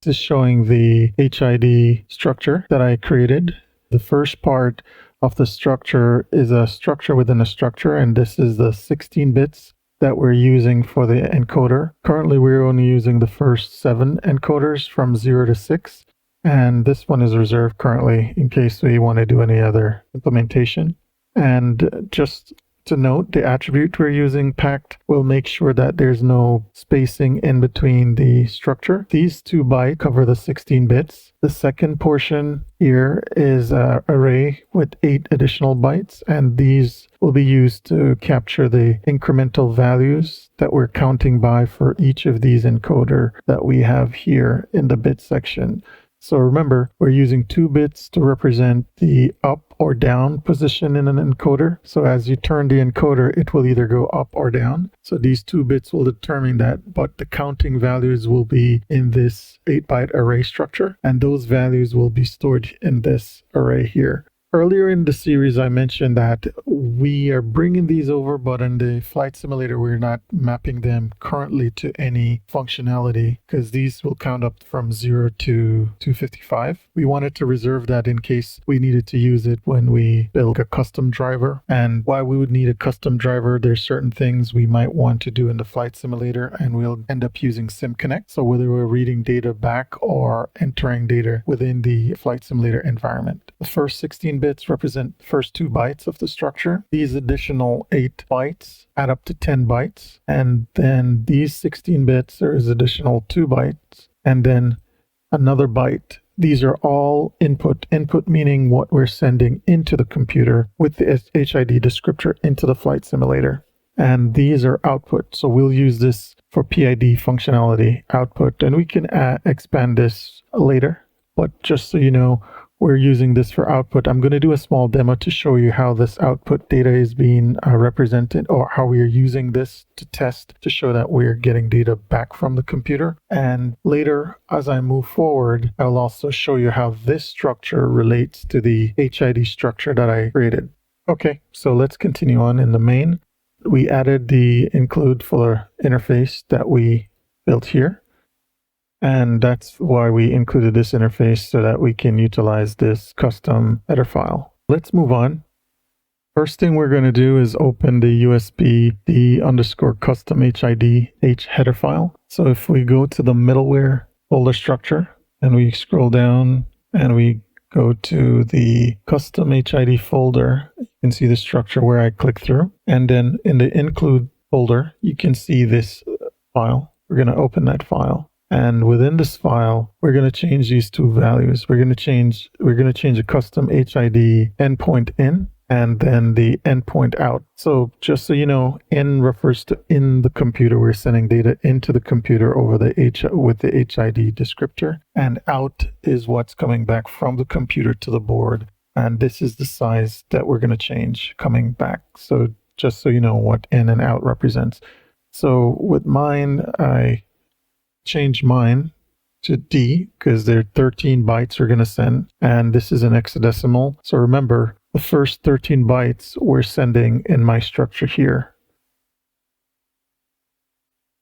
This is showing the HID structure that I created. The first part of the structure is a structure within a structure, and this is the 16 bits that we're using for the encoder. Currently, we're only using the first 7 encoders from 0 to 6, and this one is reserved currently in case we want to do any other implementation. And just to note, the attribute we're using, packed, will make sure that there's no spacing in between the structure. These 2 bytes cover the 16 bits. The second portion here is an array with 8 additional bytes, and these will be used to capture the incremental values that we're counting by for each of these encoder that we have here in the bit section. So remember, we're using 2 bits to represent the up or down position in an encoder. So as you turn the encoder, it will either go up or down. So these 2 bits will determine that, but the counting values will be in this 8-byte array structure, and those values will be stored in this array here. Earlier in the series, I mentioned that we are bringing these over, but in the flight simulator, we're not mapping them currently to any functionality because these will count up from 0 to 255. We wanted to reserve that in case we needed to use it when we build a custom driver. And why we would need a custom driver, there's certain things we might want to do in the flight simulator, and we'll end up using SimConnect. So whether we're reading data back or entering data within the flight simulator environment. The first 16 bits represent the first 2 bytes of the structure. These additional 8 bytes add up to 10 bytes. And then these 16 bits, there is additional 2 bytes, and then another byte. These are all input. Input meaning what we're sending into the computer with the HID descriptor into the flight simulator. And these are output. So we'll use this for PID functionality output. And we can expand this later. But just so you know, we're using this for output. I'm going to do a small demo to show you how this output data is being represented, or how we are using this to test to show that we're getting data back from the computer. And later, as I move forward, I'll also show you how this structure relates to the HID structure that I created. Okay, so let's continue on. In the main, we added the include fuller interface that we built here. And that's why we included this interface, so that we can utilize this custom header file. Let's move on. First thing we're going to do is open the USB_custom HID header file. So if we go to the middleware folder structure and we scroll down and we go to the custom HID folder, you can see the structure where I click through. And then in the include folder, you can see this file. We're going to open that file. And within this file, we're going to change these 2 values. We're going to change a custom HID endpoint in and then the endpoint out. So just so you know, in refers to in the computer. We're sending data into the computer over with the HID descriptor, and out is what's coming back from the computer to the board. And this is the size that we're going to change coming back. So just so you know what in and out represents. So with mine, I change mine to D because they're 13 bytes we're going to send, and this is an hexadecimal. So remember, the first 13 bytes we're sending in my structure here.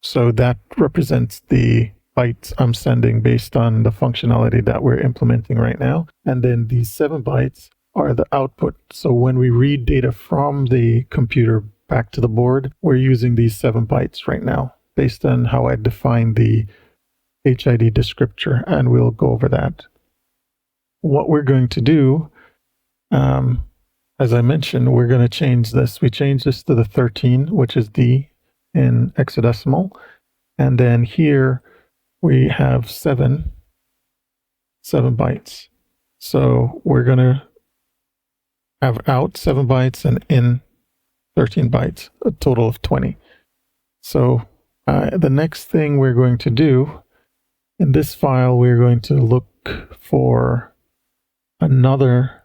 So that represents the bytes I'm sending based on the functionality that we're implementing right now. And then these 7 bytes are the output. So when we read data from the computer back to the board, we're using these 7 bytes right now, based on how I define the HID descriptor, and we'll go over that. What we're going to do, as I mentioned, we're going to change this. We change this to the 13, which is D in hexadecimal. And then here we have 7 bytes. So we're going to have out 7 bytes and in 13 bytes, a total of 20. So the next thing we're going to do in this file, we're going to look for another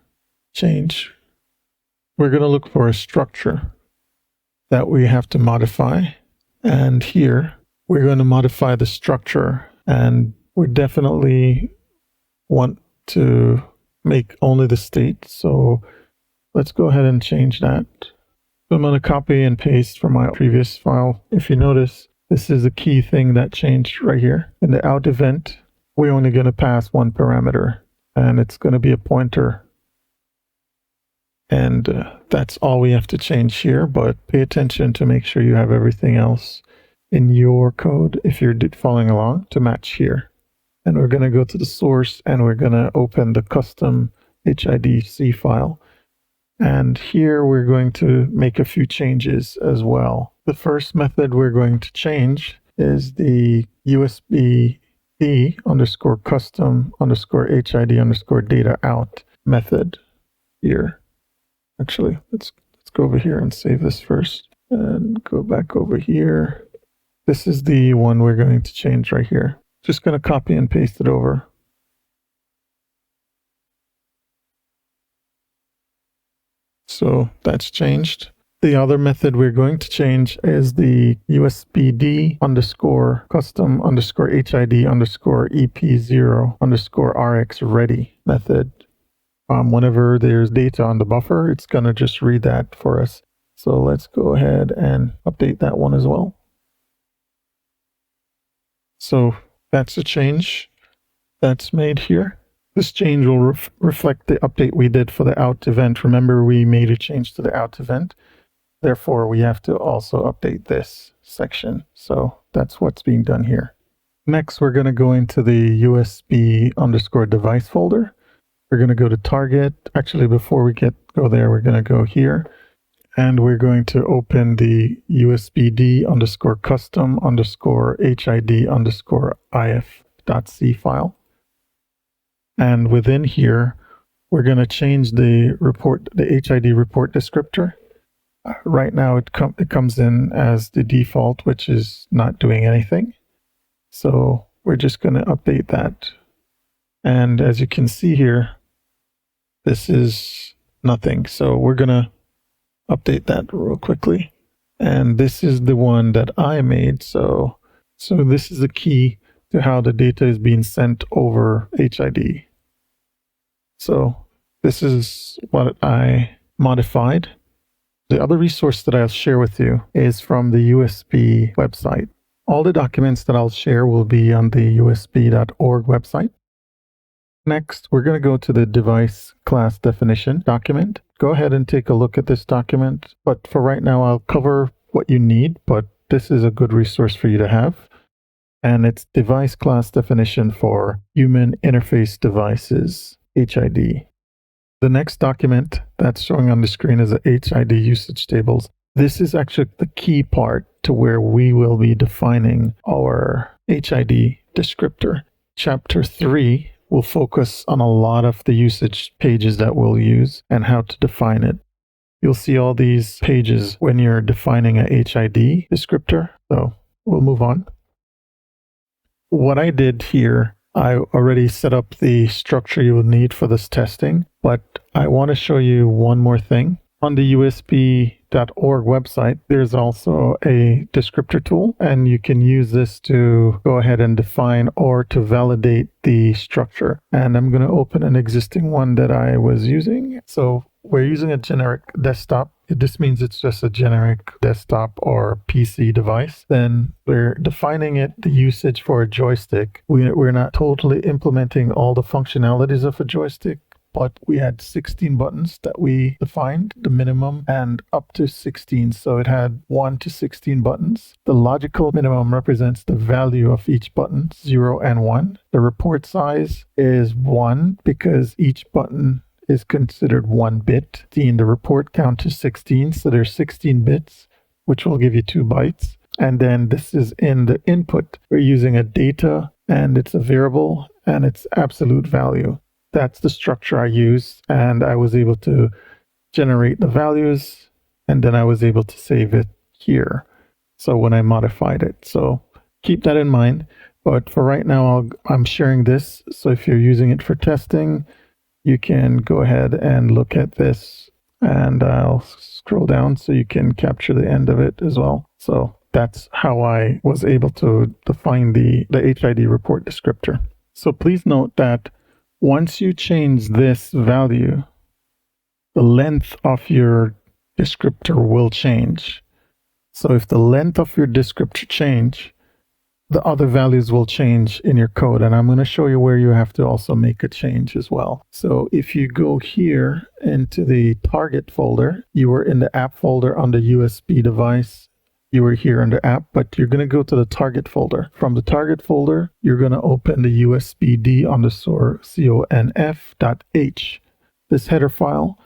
change. We're going to look for a structure that we have to modify. And here we're going to modify the structure, and we definitely want to make only the state. So let's go ahead and change that. So I'm going to copy and paste from my previous file. If you notice, this is the key thing that changed right here. In the out event, we're only going to pass one parameter, and it's going to be a pointer. And that's all we have to change here, but pay attention to make sure you have everything else in your code, if you're following along, to match here. And we're going to go to the source, and we're going to open the custom HID file. And here we're going to make a few changes as well. The first method we're going to change is the USB underscore custom underscore HID underscore data out method here. Actually, let's go over here and save this first and go back over here. This is the one we're going to change right here. Just going to copy and paste it over. So that's changed. The other method we're going to change is the USBD underscore custom underscore HID underscore EP0 underscore RX ready method. Whenever there's data on the buffer, it's going to just read that for us. So let's go ahead and update that one as well. So that's a change that's made here. This change will reflect the update we did for the out event. Remember, we made a change to the out event. Therefore, we have to also update this section. So that's what's being done here. Next, we're going to go into the USB underscore device folder. We're going to go to target. Actually, before we go there, we're going to go here. And we're going to open the USBD underscore custom underscore HID underscore if.c file. And within here, we're going to change the HID report descriptor. Right now, it comes in as the default, which is not doing anything. So we're just going to update that. And as you can see here, this is nothing. So we're going to update that real quickly. And this is the one that I made. So this is the key to how the data is being sent over HID. So this is what I modified. The other resource that I'll share with you is from the USB website. All the documents that I'll share will be on the usb.org website. Next, we're going to go to the device class definition document. Go ahead and take a look at this document. But for right now, I'll cover what you need, but this is a good resource for you to have. And it's device class definition for human interface devices, HID. The next document that's showing on the screen is the HID usage tables. This is actually the key part to where we will be defining our HID descriptor. Chapter 3 will focus on a lot of the usage pages that we'll use and how to define it. You'll see all these pages when you're defining a HID descriptor. So we'll move on. What I did here, I already set up the structure you will need for this testing, but I want to show you one more thing. On the usb.org website, there's also a descriptor tool, and you can use this to go ahead and define or to validate the structure. And I'm going to open an existing one that I was using. So we're using a generic desktop. This means it's just a generic desktop or PC device. Then we're defining the usage for a joystick. We're not totally implementing all the functionalities of a joystick, but we had 16 buttons that we defined, the minimum, and up to 16. So it had 1 to 16 buttons. The logical minimum represents the value of each button, 0 and 1. The report size is 1 because each button is considered 1 bit. The report count is 16, so there's 16 bits, which will give you 2 bytes. And then this is in the input. We're using a data, and it's a variable, and it's absolute value. That's the structure I used, and I was able to generate the values, and then I was able to save it here. So when I modified it, so keep that in mind. But for right now, I'm sharing this. So if you're using it for testing, you can go ahead and look at this, and I'll scroll down so you can capture the end of it as well. So that's how I was able to define the HID report descriptor. So please note that once you change this value, the length of your descriptor will change. So if the length of your descriptor change, the other values will change in your code. And I'm going to show you where you have to also make a change as well. So if you go here into the target folder, you were in the app folder on the USB device. You were here under app, but you're going to go to the target folder. From the target folder, you're going to open the usbd_conf.h. This header file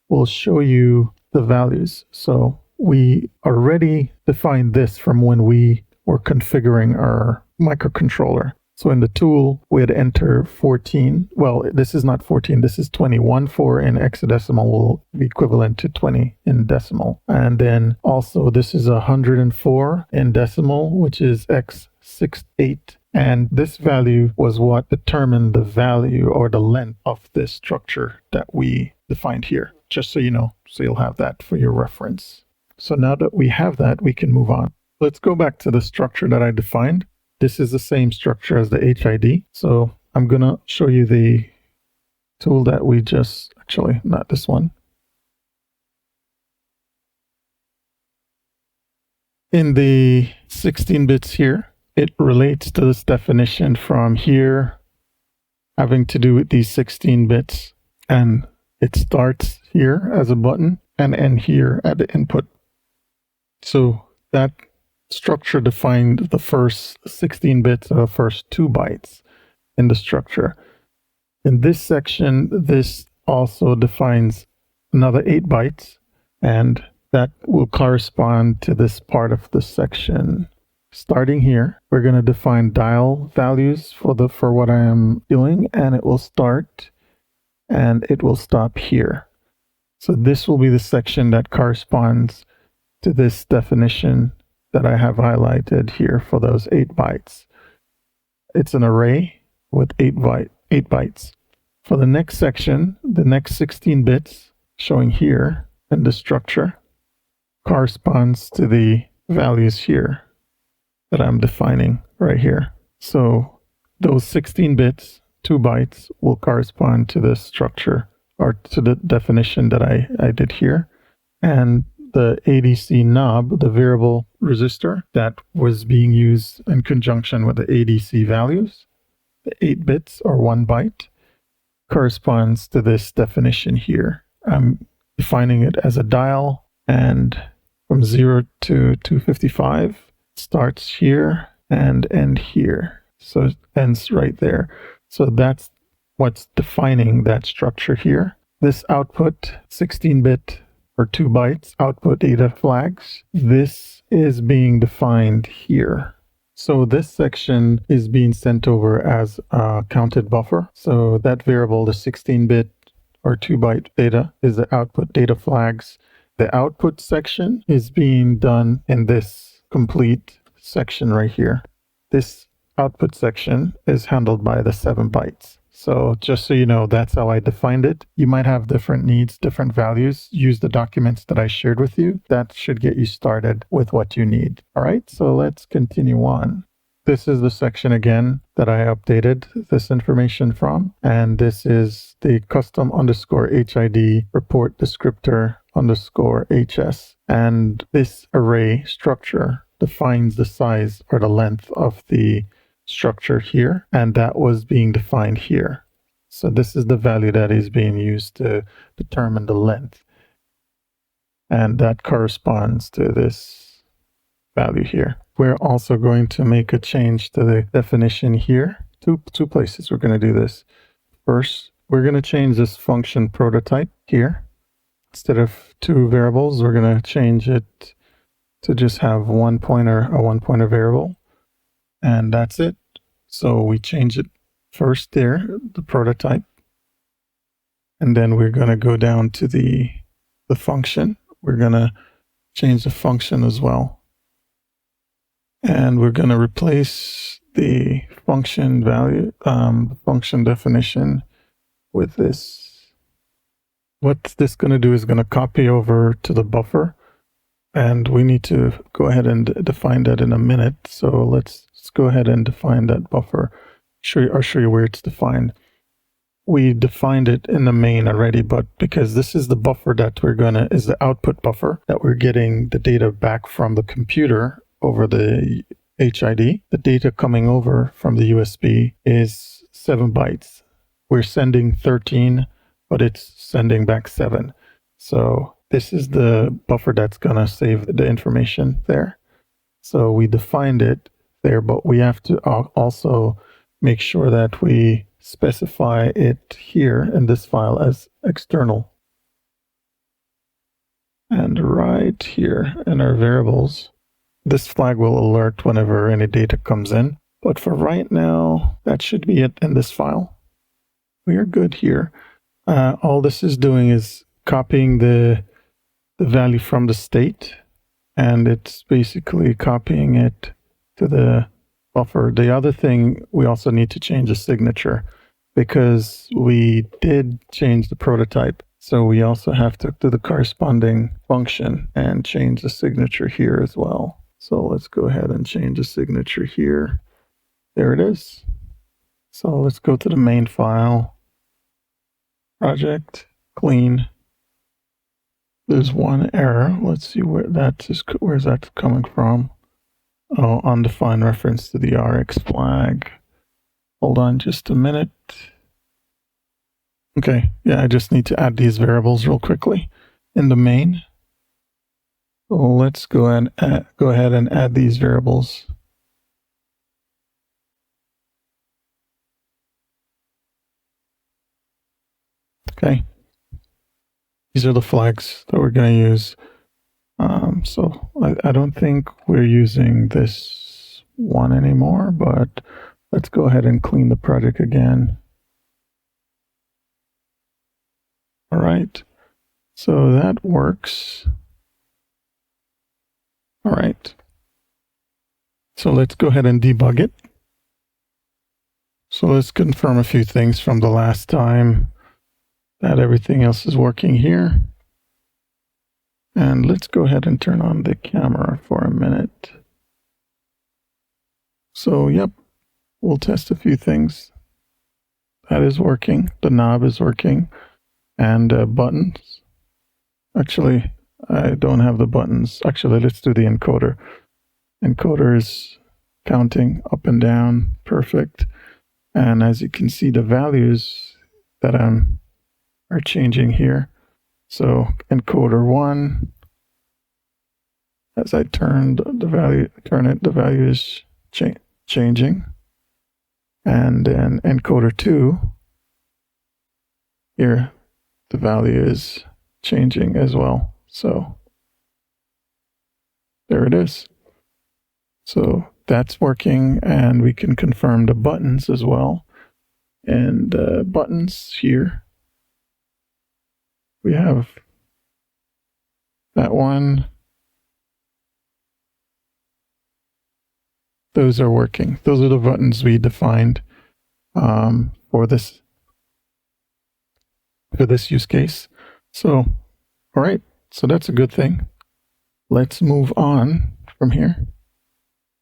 will show you the values. So we already defined this from when we were configuring our microcontroller. So in the tool, we had enter 14. Well, this is not 14, this is 21. 4 in hexadecimal will be equivalent to 20 in decimal. And then also this is 104 in decimal, which is x68. And this value was what determined the value or the length of this structure that we defined here, just so you know, so you'll have that for your reference. So now that we have that, we can move on. Let's go back to the structure that I defined. This is the same structure as the HID. So I'm going to show you the tool that we just, actually, not this one. In the 16 bits here, it relates to this definition from here, having to do with these 16 bits. And it starts here as a button and end here at the input. So that structure defined the first 16 bits or the first 2 bytes in the structure. In this section, this also defines another 8 bytes, and that will correspond to this part of the section. Starting here, we're going to define dial values for what I am doing, and it will start and it will stop here. So this will be the section that corresponds to this definition that I have highlighted here for those 8 bytes. It's an array with 8 bytes. For the next section, the next 16 bits showing here in the structure corresponds to the values here that I'm defining right here. So those 16 bits, 2 bytes, will correspond to this structure or to the definition that I did here. And the ADC knob, the variable resistor that was being used in conjunction with the ADC values, the 8 bits or 1 byte, corresponds to this definition here. I'm defining it as a dial, and from 0 to 255 starts here and ends here. So it ends right there. So that's what's defining that structure here. This output, 16-bit or 2 bytes output data flags, this is being defined here. So this section is being sent over as a counted buffer. So that variable, the 16-bit or 2 byte data, is the output data flags. The output section is being done in this complete section right here. This output section is handled by the 7 bytes. So just so you know, that's how I defined it. You might have different needs, different values. Use the documents that I shared with you. That should get you started with what you need. All right, so let's continue on. This is the section again that I updated this information from. And this is the custom _HID report descriptor _HS. And this array structure defines the size or the length of the structure here, and that was being defined here. So this is the value that is being used to determine the length, and that corresponds to this value here. We're also going to make a change to the definition here. Two places we're going to do this. First, we're going to change this function prototype here. Instead of 2 variables, we're going to change it to just have a 1 pointer variable, and that's it. So we change it first there, the prototype, and then we're going to go down to the function. We're going to change the function as well, and we're going to replace the function value, the function definition with this. What this going to do is going to copy over to the buffer, and we need to go ahead and define that in a minute. So let's go ahead and define that buffer. I'll show you where it's defined. We defined it in the main already, but because this is the buffer that is the output buffer that we're getting the data back from the computer over the HID. The data coming over from the USB is 7 bytes. We're sending 13, but it's sending back 7. So this is the buffer that's going to save the information there. So we defined it there, but we have to also make sure that we specify it here in this file as external. And right here in our variables, this flag will alert whenever any data comes in. But for right now, that should be it in this file. We are good here. All this is doing is copying the value from the state, and it's basically copying it to the buffer. The other thing, we also need to change the signature because we did change the prototype. So we also have to do the corresponding function and change the signature here as well. So let's go ahead and change the signature here. There it is. So let's go to the main file, project, clean. There's one error. Let's see where's that coming from. Oh, undefined reference to the RX flag. Hold on just a minute. Okay, yeah, I just need to add these variables real quickly in the main. So let's go ahead and add these variables. Okay, these are the flags that we're going to use. So I don't think we're using this one anymore, but let's go ahead and clean the project again. All right, so that works. All right, so let's go ahead and debug it. So let's confirm a few things from the last time that everything else is working here. And let's go ahead and turn on the camera for a minute. So, yep, we'll test a few things. That is working. The knob is working. And buttons. Actually, I don't have the buttons. Actually, let's do the encoder. Encoder is counting up and down. Perfect. And as you can see, the values that are changing here. So encoder 1, as I turn the value is changing. And then encoder 2, here the value is changing as well. So there it is. So that's working, and we can confirm the buttons as well. And buttons here, we have that one. Those are working. Those are the buttons we defined for this use case. So, all right. So that's a good thing. Let's move on from here.